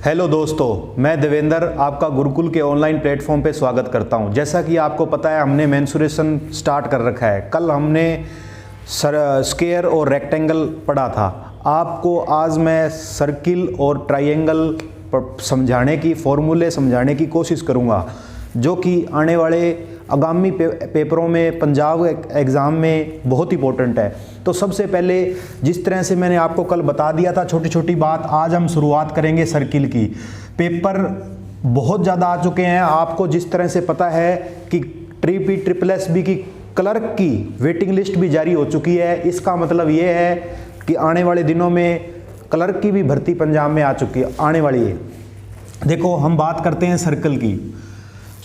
Hello दोस्तों, मैं देवेंद्र आपका गुरुकुल के ऑनलाइन प्लेटफॉर्म पे स्वागत करता हूं। जैसा कि आपको पता है, हमने मेंसुरेशन स्टार्ट कर रखा है। कल हमने स्क्वायर और रेक्टेंगल पढ़ा था। आपको आज मैं सर्किल और ट्रायंगल समझाने की फॉर्मूले समझाने की कोशिश करूंगा, जो कि आने वाले आगामी पेपरों में पंजाब एग्ज़ाम में बहुत इंपॉर्टेंट है। तो सबसे पहले जिस तरह से मैंने आपको कल बता दिया था छोटी छोटी बात, आज हम शुरुआत करेंगे सर्किल की। पेपर बहुत ज़्यादा आ चुके हैं। आपको जिस तरह से पता है कि ट्रिपल एस बी की क्लर्क की वेटिंग लिस्ट भी जारी हो चुकी है। इसका मतलब ये है कि आने वाले दिनों में क्लर्क की भी भर्ती पंजाब में आ चुकी है, आने वाली है। देखो, हम बात करते हैं सर्किल की।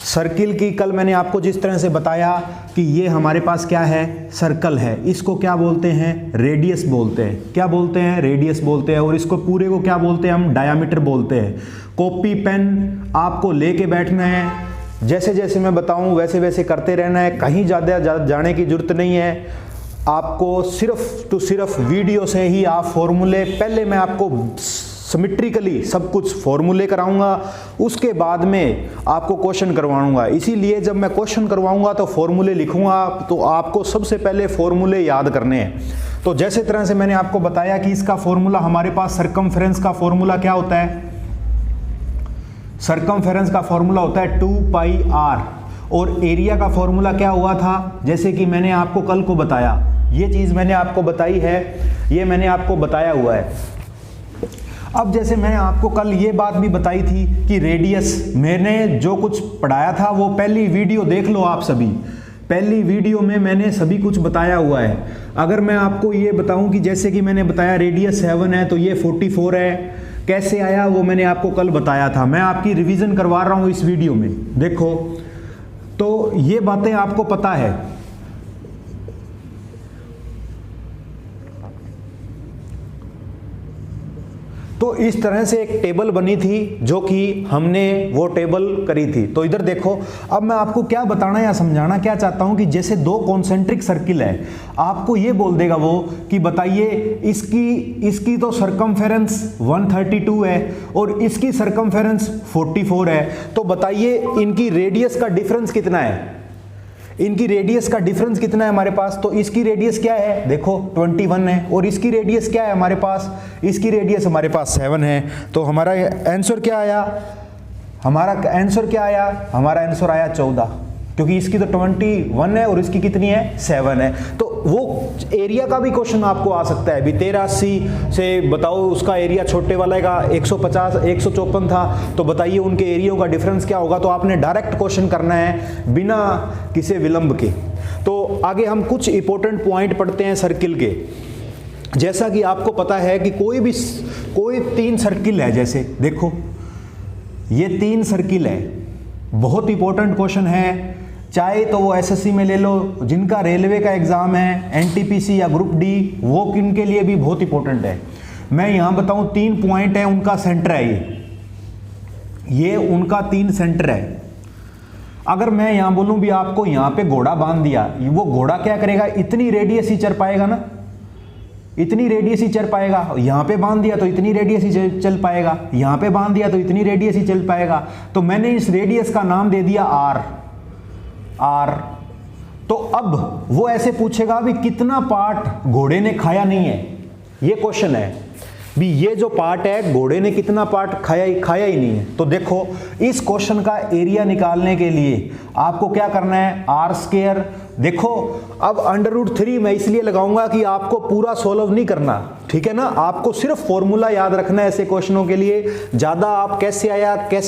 सर्किल की कल मैंने आपको जिस तरह से बताया कि ये हमारे पास क्या है, सर्कल है। इसको क्या बोलते हैं, रेडियस बोलते हैं। क्या बोलते हैं, रेडियस बोलते हैं। और इसको पूरे को क्या बोलते हैं, हम डायामीटर बोलते हैं। कॉपी पेन आपको लेके बैठना है, जैसे जैसे मैं बताऊं वैसे वैसे करते रहना है। कहीं ज़्यादा जाने की जरूरत नहीं है। आपको सिर्फ वीडियो से ही आप फॉर्मूले, पहले मैं आपको सिमेट्रिकली सब कुछ फॉर्मूले कराऊंगा, उसके बाद में आपको क्वेश्चन करवाऊंगा। इसीलिए जब मैं क्वेश्चन करवाऊंगा तो फॉर्मूले लिखूंगा, तो आपको सबसे पहले फॉर्मूले याद करने हैं। तो जैसे तरह से मैंने आपको बताया कि इसका फॉर्मूला हमारे पास सरकमफेरेंस का फॉर्मूला क्या होता है, सरकमफेरेंस का फॉर्मूला होता है 2 पाई आर। और एरिया का फॉर्मूला क्या हुआ था, जैसे कि मैंने आपको कल को बताया, ये चीज़ मैंने आपको बताई है, ये मैंने आपको बताया हुआ है। अब जैसे मैंने आपको कल ये बात भी बताई थी कि रेडियस, मैंने जो कुछ पढ़ाया था वो पहली वीडियो देख लो आप सभी। पहली वीडियो में मैंने सभी कुछ बताया हुआ है। अगर मैं आपको ये बताऊं कि जैसे कि मैंने बताया रेडियस 7 है तो ये 44 है, कैसे आया वो मैंने आपको कल बताया था। मैं आपकी रिवीजन करवा रहा हूँ इस वीडियो में। देखो, तो ये बातें आपको पता है। तो इस तरह से एक टेबल बनी थी, जो कि हमने वो टेबल करी थी। तो इधर देखो, अब मैं आपको क्या बताना या समझाना क्या चाहता हूं कि जैसे दो कॉन्सेंट्रिक सर्किल है, आपको ये बोल देगा वो कि बताइए इसकी तो सरकमफेरेंस 132 है और इसकी सरकमफेरेंस 44 है। तो बताइए इनकी रेडियस का डिफरेंस कितना है, इनकी रेडियस का डिफरेंस कितना है हमारे पास। तो इसकी रेडियस क्या है, देखो 21 है, और इसकी रेडियस क्या है हमारे पास, इसकी रेडियस हमारे पास 7 है। तो हमारा आंसर क्या आया, हमारा आंसर आया 14, क्योंकि इसकी तो 21 है और इसकी कितनी है, 7 है। तो वो एरिया का भी क्वेश्चन आपको आ सकता है। 1380 से बताओ उसका एरिया छोटे वाले का 150 154 था, तो बताइए उनके एरिया का डिफरेंस क्या होगा। तो आपने डायरेक्ट क्वेश्चन करना है बिना किसी विलंब के। तो आगे हम कुछ इंपॉर्टेंट पॉइंट पढ़ते हैं सर्किल के। जैसा कि आपको पता है कि कोई 3 सर्किल है, जैसे देखो ये 3 सर्किल है। बहुत इंपॉर्टेंट क्वेश्चन है, चाहे तो वो एसएससी में ले लो, जिनका रेलवे का एग्जाम है, एनटीपीसी या ग्रुप डी, वो किनके लिए भी बहुत इंपॉर्टेंट है। मैं यहां बताऊं 3 पॉइंट है, उनका सेंटर है ये उनका 3 सेंटर है। अगर मैं यहां बोलूं भी आपको यहां पे घोड़ा बांध दिया, वो घोड़ा क्या करेगा, इतनी रेडियस ही चल पाएगा ना, इतनी रेडियस ही चल पाएगा। यहां पे बांध दिया तो इतनी रेडियस ही चल पाएगा, यहां पे बांध दिया तो इतनी रेडियस ही चल पाएगा। तो मैंने इस रेडियस का नाम दे दिया आर। तो अब वो ऐसे पूछेगा भी कितना पार्ट घोड़े ने खाया नहीं है, ये क्वेश्चन है भी ये जो पार्ट है घोड़े ने कितना पार्ट खाया ही नहीं है। तो देखो, इस क्वेश्चन का एरिया निकालने के लिए आपको क्या करना है, आर स्क्वायर। देखो, अब √3 मैं इसलिए लगाऊंगा कि आपको पूरा सोल्व नहीं करना, ठीक है ना। आपको सिर्फ फॉर्मूला याद रखना है ऐसे क्वेश्चनों के लिए। ज्यादा आप कैसे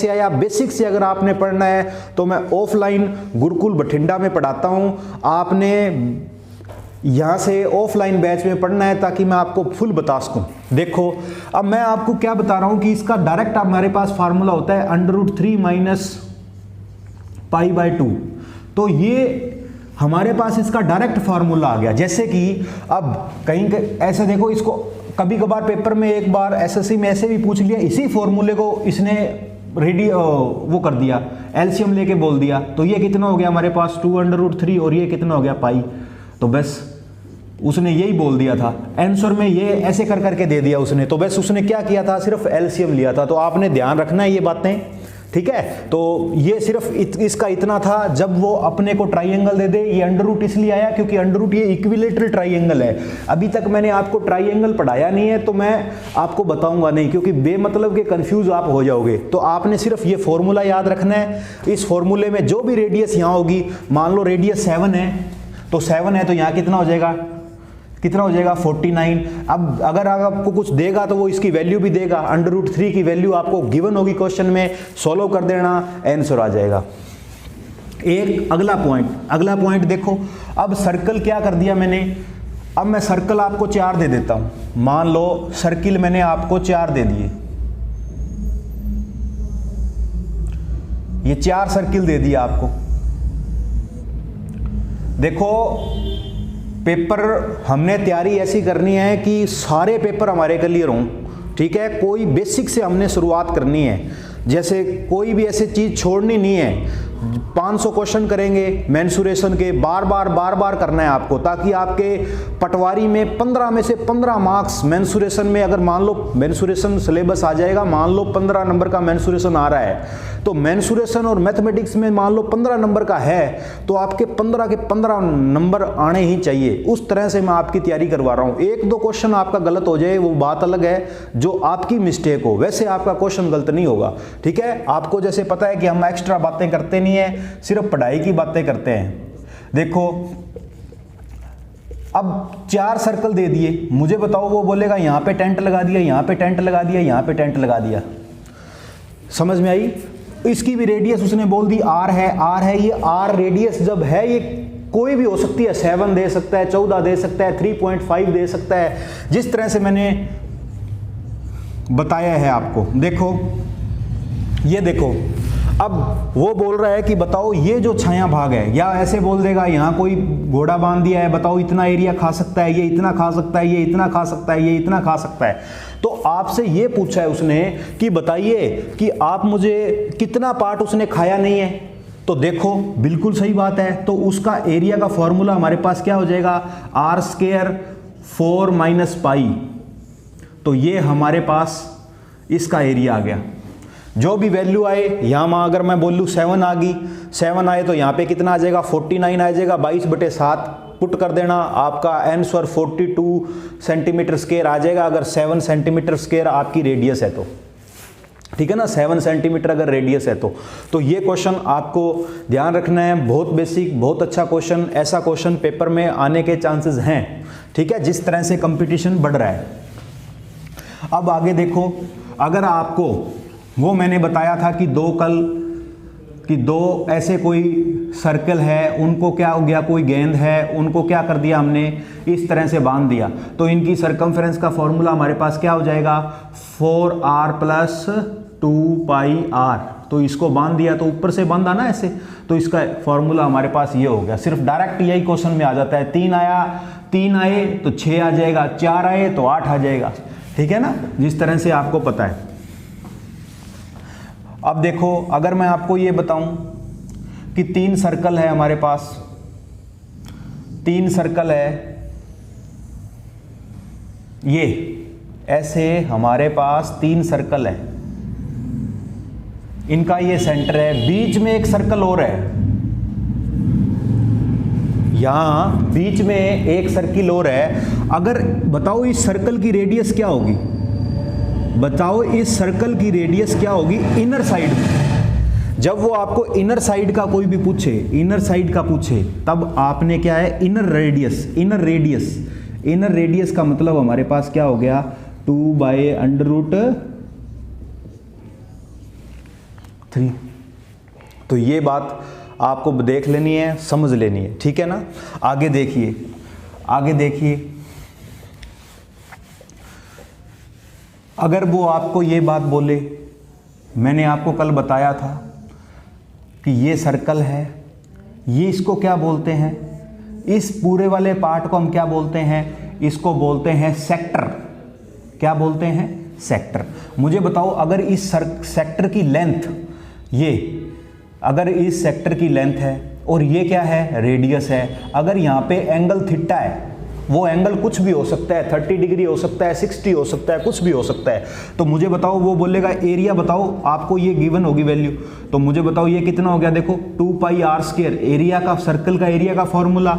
आया बेसिक से अगर आपने पढ़ना है तो मैं ऑफलाइन गुरुकुल बठिंडा में पढ़ाता हूं। आपने यहां से ऑफलाइन बैच में पढ़ना है ताकि मैं आपको फुल बता सकूं। देखो, अब मैं आपको क्या बता रहा हूं कि इसका डायरेक्ट हमारे पास फार्मूला होता है √3 माइनस π/2। तो ये हमारे पास इसका डायरेक्ट फार्मूला आ गया। जैसे कि अब कहीं ऐसे देखो, इसको कभी कभार पेपर में एक बार एसएससी में ऐसे भी पूछ लिया, इसी फॉर्मूले को इसने वो कर दिया, एलसीएम लेके बोल दिया। तो ये कितना हो गया हमारे पास 2 √3 और ये कितना हो गया पाई। तो बस उसने यही बोल दिया था आंसर में, ये ऐसे कर करके दे दिया उसने। तो बस उसने क्या किया था, सिर्फ एलसीएम लिया था। तो आपने ध्यान रखना है ये बातें, ठीक है। तो ये सिर्फ इसका इतना था, जब वो अपने को ट्राइंगल दे दे, ये अंडर रूट इसलिए आया क्योंकि अंडर रूट ये इक्विलेटरल ट्राइंगल है। अभी तक मैंने आपको ट्राइंगल पढ़ाया नहीं है तो मैं आपको बताऊंगा नहीं, क्योंकि बेमतलब के कंफ्यूज आप हो जाओगे। तो आपने सिर्फ ये फॉर्मूला याद रखना है। इस फॉर्मूले में जो भी रेडियस यहाँ होगी, मान लो रेडियस 7 है, तो 7 है तो यहाँ कितना हो जाएगा, 49। अब अगर आपको कुछ देगा तो वो इसकी वैल्यू भी देगा, अंडर रूट 3 की वैल्यू आपको गिवन होगी क्वेश्चन में, सॉल्व कर देना, आंसर आ जाएगा। एक अगला पॉइंट देखो, अब सर्कल क्या कर दिया मैंने, अब मैं सर्कल आपको 4 दे देता हूं। मान लो सर्किल मैंने आपको 4 दे दिए, ये 4 सर्किल दे दिया आपको। देखो पेपर हमने तैयारी ऐसी करनी है कि सारे पेपर हमारे क्लियर हों, ठीक है। कोई बेसिक से हमने शुरुआत करनी है, जैसे कोई भी ऐसी चीज़ छोड़नी नहीं है। 500 क्वेश्चन करेंगे मेंसुरेशन के, बार बार करना है आपको, ताकि आपके पटवारी में 15 में से 15 मार्क्स मेंसुरेशन में, अगर मान लो मेंसुरेशन सिलेबस आ जाएगा, मान लो 15 नंबर का मेंसुरेशन आ रहा है, तो मेंसुरेशन और मैथमेटिक्स में मान लो 15 नंबर का है, तो आपके 15 के 15 नंबर आने ही चाहिए। उस तरह से मैं आपकी तैयारी करवा रहा हूँ। 1-2 क्वेश्चन आपका गलत हो जाए वो बात अलग है, जो आपकी मिस्टेक हो, वैसे आपका क्वेश्चन गलत नहीं होगा, ठीक है। आपको जैसे पता है कि हम एक्स्ट्रा बातें करते नहीं है, सिर्फ पढ़ाई की बातें करते हैं। देखो अब 4 सर्कल दे दिए, मुझे बताओ वो बोलेगा यहाँ पे टेंट लगा दिया, यहाँ पे टेंट लगा दिया, यहाँ पे टेंट लगा दिया, समझ में आई। इसकी भी रेडियस उसने बोल दी R है। ये R रेडियस जब है, ये कोई भी हो सकती है, 7 दे सकता है, 14 दे सकता है, 3.5 दे सकता है, जिस तरह से मैंने बताया है आपको। देखो ये देखो, अब वो बोल रहा है कि बताओ ये जो छाया भाग है, या ऐसे बोल देगा यहाँ कोई घोड़ा बांध दिया है, बताओ इतना एरिया खा सकता है, ये इतना खा सकता है, ये इतना खा सकता है, ये इतना खा सकता है। तो आपसे ये पूछा है उसने कि बताइए कि आप मुझे कितना पार्ट उसने खाया नहीं है। तो देखो बिल्कुल सही बात है, तो उसका एरिया का फॉर्मूला हमारे पास क्या हो जाएगा, r² 4 - पाई। तो ये हमारे पास इसका एरिया आ गया। जो भी वैल्यू आए, यहाँ अगर मैं बोलूँ 7 आ गई, 7 आए तो यहाँ पे कितना आ जाएगा, 49 आ जाएगा, 22/7 पुट कर देना, आपका आंसर 42 सेंटीमीटर स्क्वायर आ जाएगा, अगर 7 सेंटीमीटर स्क्वायर आपकी रेडियस है तो, ठीक है ना। 7 सेंटीमीटर अगर रेडियस है तो ये क्वेश्चन आपको ध्यान रखना है। बहुत बेसिक, बहुत अच्छा क्वेश्चन, ऐसा क्वेश्चन पेपर में आने के चांसेस हैं, ठीक है, जिस तरह से कंपटीशन बढ़ रहा है। अब आगे देखो, अगर आपको वो मैंने बताया था कि दो ऐसे कोई सर्कल है, उनको क्या हो गया, कोई गेंद है, उनको क्या कर दिया हमने, इस तरह से बांध दिया, तो इनकी सरकमफ्रेंस का फॉर्मूला हमारे पास क्या हो जाएगा, 4r + 2πr। तो इसको बांध दिया तो ऊपर से बांधा ना ऐसे, तो इसका फॉर्मूला हमारे पास ये हो गया। सिर्फ डायरेक्ट यही क्वेश्चन में आ जाता है। 3 आए तो 6 आ जाएगा, 4 आए तो 8 आ जाएगा, ठीक है ना, जिस तरह से आपको पता है। अब देखो, अगर मैं आपको ये बताऊं कि 3 सर्कल है हमारे पास, 3 सर्कल है, ये ऐसे हमारे पास 3 सर्कल है, इनका ये सेंटर है, बीच में एक सर्कल और है, यहां बीच में एक सर्किल और है। अगर बताओ इस सर्कल की रेडियस क्या होगी, बताओ इस सर्कल की रेडियस क्या होगी इनर साइड में। जब वो आपको इनर साइड का कोई भी पूछे, इनर साइड का पूछे, तब आपने क्या है, इनर रेडियस का मतलब हमारे पास क्या हो गया, 2/√3। तो ये बात आपको देख लेनी है, समझ लेनी है, ठीक है ना। आगे देखिए, अगर वो आपको ये बात बोले, मैंने आपको कल बताया था कि ये सर्कल है, ये इसको क्या बोलते हैं, इस पूरे वाले पार्ट को हम क्या बोलते हैं, इसको बोलते हैं सेक्टर। क्या बोलते हैं, सेक्टर। मुझे बताओ, अगर इस सेक्टर की लेंथ, ये अगर इस सेक्टर की लेंथ है और ये क्या है, रेडियस है, अगर यहाँ पे एंगल थीटा है, वो एंगल कुछ भी हो सकता है, 30 डिग्री हो सकता है, 60 हो सकता है, कुछ भी हो सकता है। तो मुझे बताओ, वो बोलेगा एरिया बताओ, आपको ये गिवन होगी वैल्यू, तो मुझे बताओ ये कितना हो गया, देखो 2 पाई आर स्क्वायर, एरिया का, सर्कल का एरिया का फॉर्मूला,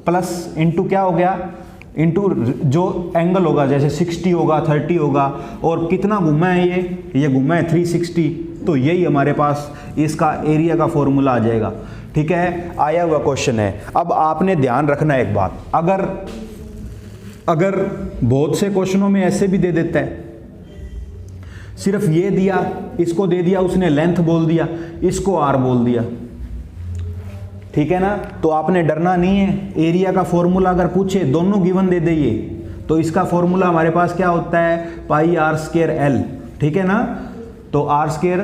प्लस इंटू क्या हो गया, इंटू जो एंगल होगा, जैसे 60 होगा, 30 होगा, और कितना घुमा है ये घुमा है 360, तो यही हमारे पास इसका एरिया का फॉर्मूला आ जाएगा। ठीक है, आया हुआ क्वेश्चन है। अब आपने ध्यान रखना एक बात, अगर बहुत से क्वेश्चनों में ऐसे भी दे देता है, सिर्फ ये दिया, इसको दे दिया उसने लेंथ बोल दिया, इसको आर बोल दिया, ठीक है ना, तो आपने डरना नहीं है। एरिया का फॉर्मूला अगर पूछे, दोनों गिवन दे दे तो इसका फॉर्मूला हमारे पास क्या होता है, पाई आर स्क्वायर एल, ठीक है ना, तो आर स्क्वायर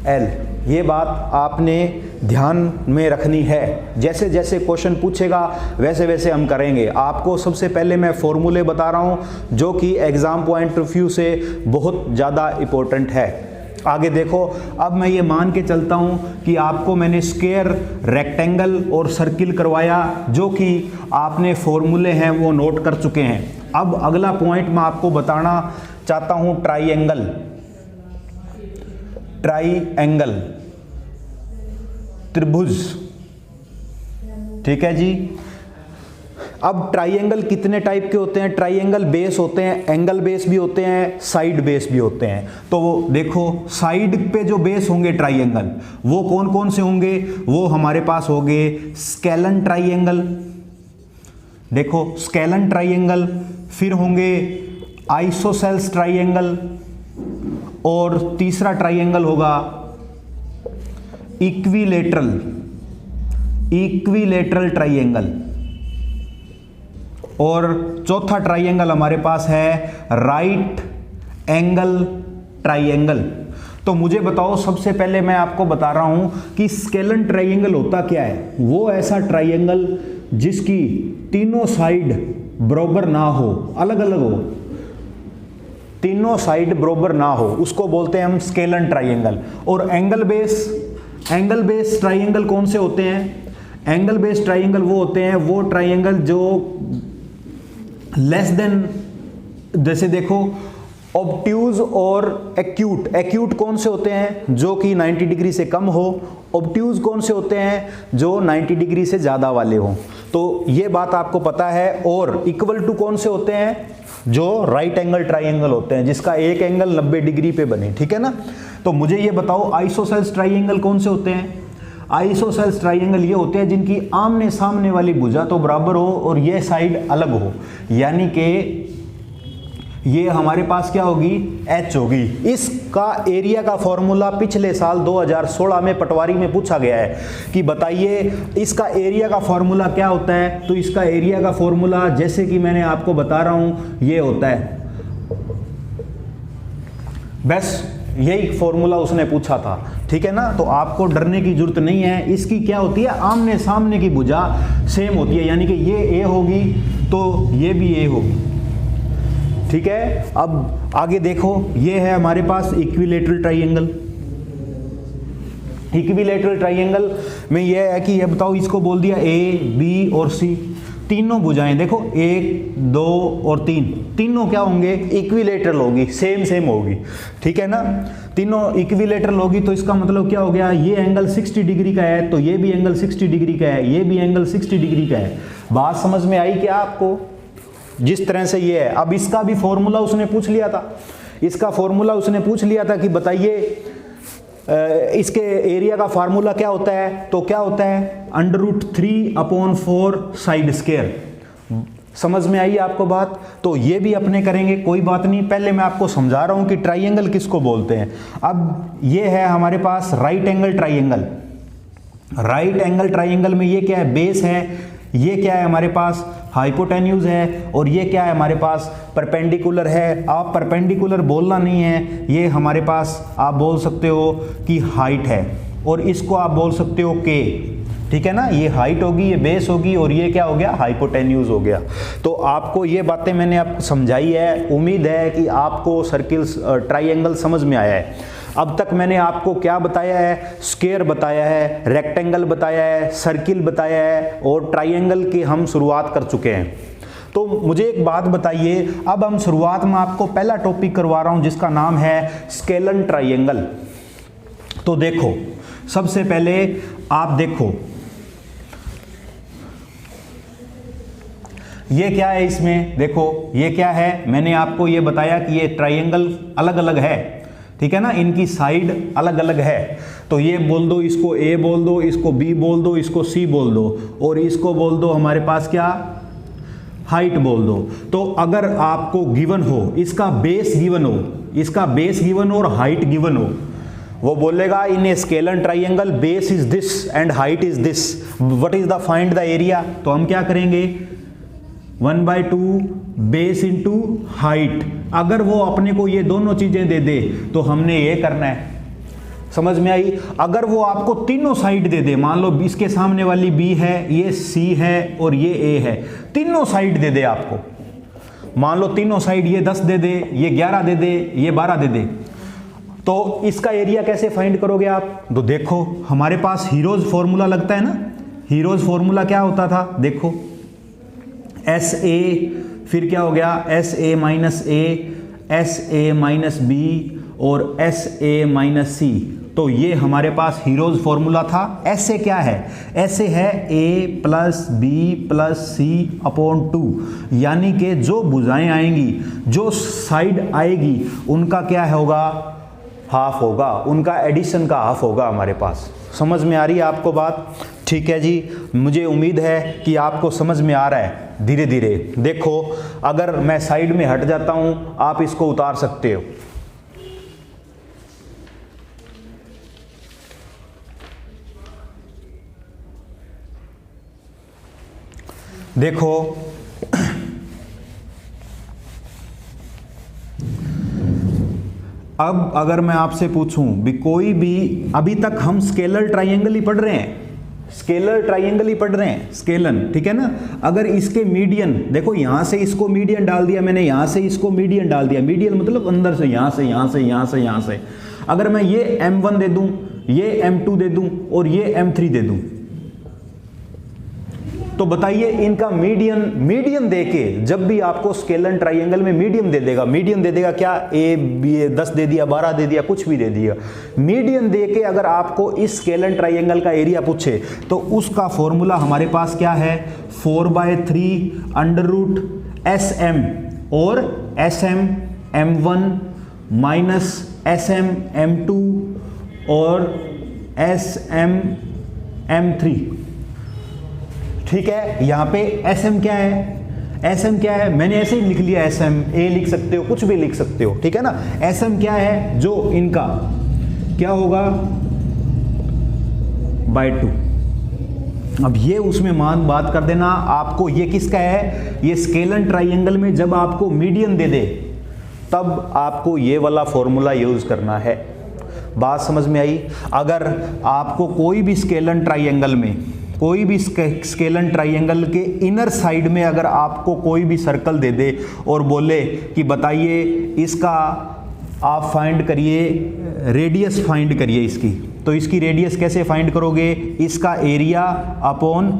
एल, ये बात आपने ध्यान में रखनी है। जैसे जैसे क्वेश्चन पूछेगा वैसे वैसे हम करेंगे। आपको सबसे पहले मैं फॉर्मूले बता रहा हूँ जो कि एग्जाम पॉइंट ऑफ व्यू से बहुत ज़्यादा इम्पोर्टेंट है। आगे देखो, अब मैं ये मान के चलता हूँ कि आपको मैंने स्क्वायर, रेक्टेंगल और सर्किल करवाया, जो कि आपने फॉर्मूले हैं वो नोट कर चुके हैं। अब अगला पॉइंट मैं आपको बताना चाहता हूँ, ट्राइएंगल, त्रिभुज, ठीक है जी। अब ट्राइएंगल कितने टाइप के होते हैं, ट्राइएंगल बेस होते हैं, एंगल बेस भी होते हैं, साइड बेस भी होते हैं। तो देखो, साइड पे जो बेस होंगे ट्राइएंगल, वो कौन कौन से होंगे, वो हमारे पास होंगे स्केलन ट्राइएंगल, देखो स्केलन ट्राइएंगल, फिर होंगे आइसोसेल्स ट्राइएंगल, और तीसरा ट्राइएंगल होगा इक्विलेटरल ट्राइएंगल, और चौथा ट्राइएंगल हमारे पास है राइट एंगल ट्राइएंगल। तो मुझे बताओ, सबसे पहले मैं आपको बता रहा हूं कि स्केलन ट्राइएंगल होता क्या है। वो ऐसा ट्राइएंगल जिसकी तीनों साइड बराबर ना हो, अलग अलग हो, तीनों साइड बराबर ना हो, उसको बोलते हैं हम स्केलन ट्राइएंगल। और एंगल बेस ट्राइएंगल कौन से होते हैं, एंगल बेस ट्राइएंगल वो होते हैं, वो ट्राइएंगल जो लेस देन, जैसे देखो ऑब्ट्यूज और एक्यूट कौन से होते हैं, जो कि 90 डिग्री से कम हो, ऑब्ट्यूज कौन से होते हैं, जो 90 डिग्री से ज़्यादा वाले हों। तो ये बात आपको पता है। और इक्वल टू कौन से होते हैं, जो राइट एंगल ट्राइएंगल होते हैं, जिसका एक एंगल 90 डिग्री पे बने, ठीक है ना। तो मुझे ये बताओ, आइसोसेल्स ट्राइएंगल कौन से होते हैं। आइसोसेल्स ट्राइएंगल ये होते हैं जिनकी आमने सामने वाली भुजा तो बराबर हो और ये साइड अलग हो, यानी कि ये हमारे पास क्या होगी, H होगी। इसका एरिया का फॉर्मूला पिछले साल 2016 में पटवारी में पूछा गया है कि बताइए इसका एरिया का फॉर्मूला क्या होता है। तो इसका एरिया का फॉर्मूला, जैसे कि मैंने आपको बता रहा हूं, ये होता है, बस यही फॉर्मूला उसने पूछा था, ठीक है ना। तो आपको डरने की जरूरत नहीं है। इसकी क्या होती है, आमने सामने की भुजा सेम होती है, यानी कि ये A होगी तो ये भी A होगी, ठीक है। अब आगे देखो, ये है हमारे पास इक्विलेटरल ट्राइएंगल। इक्विलेटरल ट्राइएंगल में ये है कि ये बताओ, इसको बोल दिया A, B और C, तीनों भुजाएं देखो 1, 2 और 3, तीनों क्या होंगे, इक्विलेटरल होगी, सेम होगी, ठीक है ना। तीनों इक्विलेटरल होगी तो इसका मतलब क्या हो गया, ये एंगल 60 डिग्री का है तो ये भी एंगल 60 डिग्री का है, ये भी एंगल 60 डिग्री का है। बात समझ में आई क्या आपको, जिस तरह से ये है। अब इसका भी फॉर्मूला उसने पूछ लिया था, इसका फॉर्मूला उसने पूछ लिया था कि बताइए इसके एरिया का फार्मूला क्या होता है। तो क्या होता है, √3/4 साइड स्क्वायर। समझ में आई आपको बात। तो ये भी अपने करेंगे, कोई बात नहीं। पहले मैं आपको समझा रहा हूं कि ट्राइएंगल किसको बोलते हैं। अब ये है हमारे पास right angle triangle. Right angle triangle में ये क्या है, बेस है, ये क्या है हमारे पास, हाइपोटेन्यूज है, और ये क्या है हमारे पास, परपेंडिकुलर है। आप परपेंडिकुलर बोलना नहीं है, ये हमारे पास आप बोल सकते हो कि हाइट है, और इसको आप बोल सकते हो के, ठीक है ना। ये हाइट होगी, ये बेस होगी, और ये क्या हो गया, हाइपोटेन्यूज हो गया। तो आपको ये बातें मैंने आपको समझाई है। उम्मीद है कि आपको सर्किल्स ट्राइएंगल समझ में आया है। अब तक मैंने आपको क्या बताया है, स्क्वायर बताया है, रेक्टेंगल बताया है, सर्किल बताया है, और ट्राइएंगल की हम शुरुआत कर चुके हैं। तो मुझे एक बात बताइए, अब हम शुरुआत में आपको पहला टॉपिक करवा रहा हूं जिसका नाम है स्केलन ट्राइंगल। तो देखो, सबसे पहले आप देखो ये क्या है, इसमें देखो ये क्या है, मैंने आपको ये बताया कि ये ट्राइंगल अलग अलग है, ठीक है ना, इनकी साइड अलग अलग है। तो ये बोल दो, इसको ए बोल दो, इसको बी बोल दो, इसको सी बोल दो, और इसको बोल दो हमारे पास क्या, हाइट बोल दो। तो अगर आपको गिवन हो, इसका बेस गिवन हो, इसका बेस गिवन हो और हाइट गिवन हो, वो बोलेगा in a scalene triangle base is this and height is this, what is the find the area. तो हम क्या करेंगे, 1/2 बेस इंटू हाइट। अगर वो अपने को ये दोनों चीजें दे दे तो हमने ये करना है, समझ में आई। अगर वो आपको तीनों साइड दे दे, मान लो इसके सामने वाली बी है, ये सी है और ये ए है, तीनों साइड दे दे आपको, मान लो तीनों साइड, ये 10 दे दे, ये 11 दे दे, ये 12 दे दे, तो इसका एरिया कैसे फाइंड करोगे आप। तो देखो हमारे पास हीरोज फॉर्मूला लगता है ना, हीरोज फॉर्मूला क्या होता था, देखो एस ए, फिर क्या हो गया S A minus A, S A minus B और एस ए माइनस सी। तो ये हमारे पास हीरोज फॉर्मूला था। ऐसे क्या है, ऐसे है ए प्लस बी प्लस सी अपॉन 2, यानी कि जो भुजाएं आएंगी, जो साइड आएगी, उनका क्या होगा, हाफ होगा, उनका एडिशन का हाफ होगा हमारे पास। समझ में आ रही है आपको बात, ठीक है जी। मुझे उम्मीद है कि आपको समझ में आ रहा है धीरे धीरे। देखो अगर मैं साइड में हट जाता हूं, आप इसको उतार सकते हो, देखो अब अगर मैं आपसे पूछूं भी, कोई भी, अभी तक हम स्केलर ट्राइंगल ही पढ़ रहे हैं, स्केलर ट्राइंगल ही पढ़ रहे हैं, स्केलन, ठीक है ना। अगर इसके मीडियन, देखो यहां से इसको मीडियन डाल दिया मैंने, यहां से इसको मीडियन डाल दिया, मीडियन मतलब अंदर से, यहां से यहां से यहां से यहां से। अगर मैं ये M1 दे दूं, ये M2 दे दूं और ये M3 दे दूं, तो बताइए इनका मीडियन देके, जब भी आपको स्केलन ट्राइंगल में मीडियन दे देगा क्या, ए बी 10 दे दिया, 12 दे दिया, कुछ भी दे दिया, मीडियन देके अगर आपको इस स्केलन ट्राइंगल का एरिया पूछे तो उसका फॉर्मूला हमारे पास क्या है, 4/3 अंडर रूट SM और SM M1 minus SM M2 और SM M3, ठीक है। यहां पे SM क्या है, SM क्या है, मैंने ऐसे ही लिख लिया, SM A लिख सकते हो, कुछ भी लिख सकते हो, ठीक है ना। SM क्या है, जो इनका क्या होगा, /2। अब ये उसमें मान बात कर देना आपको, ये किसका है, ये स्केलन ट्राइंगल में जब आपको मीडियन दे दे तब आपको ये वाला फॉर्मूला यूज करना है। बात समझ में आई। अगर आपको कोई भी स्केलन ट्राइंगल में, कोई भी स्केलन ट्राइंगल के इनर साइड में अगर आपको कोई भी सर्कल दे दे और बोले कि बताइए इसका आप फाइंड करिए, रेडियस फाइंड करिए इसकी, तो इसकी रेडियस कैसे फाइंड करोगे, इसका एरिया अपॉन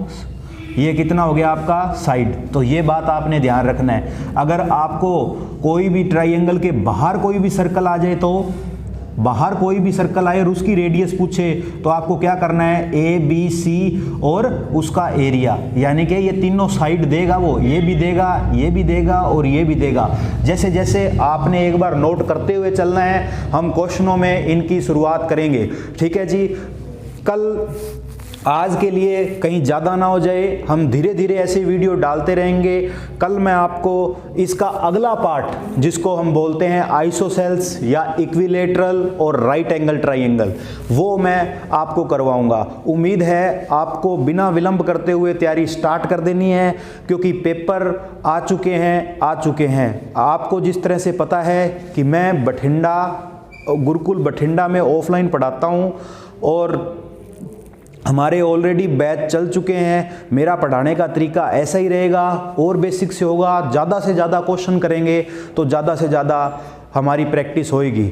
ये कितना हो गया आपका साइड। तो ये बात आपने ध्यान रखना है। अगर आपको कोई भी ट्राइंगल के बाहर कोई भी सर्कल आ जाए, तो बाहर कोई भी सर्कल आए और उसकी रेडियस पूछे, तो आपको क्या करना है, ए बी सी और उसका एरिया, यानी कि ये तीनों साइड देगा, वो ये भी देगा, ये भी देगा और ये भी देगा। जैसे जैसे आपने एक बार नोट करते हुए चलना है, हम क्वेश्चनों में इनकी शुरुआत करेंगे, ठीक है जी। कल आज के लिए कहीं ज़्यादा ना हो जाए, हम धीरे धीरे ऐसे वीडियो डालते रहेंगे। कल मैं आपको इसका अगला पार्ट, जिसको हम बोलते हैं आइसोसेल्स या इक्विलेटरल और राइट एंगल ट्राइंगल, वो मैं आपको करवाऊंगा। उम्मीद है आपको बिना विलंब करते हुए तैयारी स्टार्ट कर देनी है, क्योंकि पेपर आ चुके हैं। आपको जिस तरह से पता है कि मैं बठिंडा, गुरुकुल बठिंडा में ऑफलाइन पढ़ाता हूँ और हमारे ऑलरेडी बैच चल चुके हैं। मेरा पढ़ाने का तरीका ऐसा ही रहेगा और बेसिक से होगा। ज़्यादा से ज़्यादा क्वेश्चन करेंगे तो ज़्यादा से ज़्यादा हमारी प्रैक्टिस होएगी।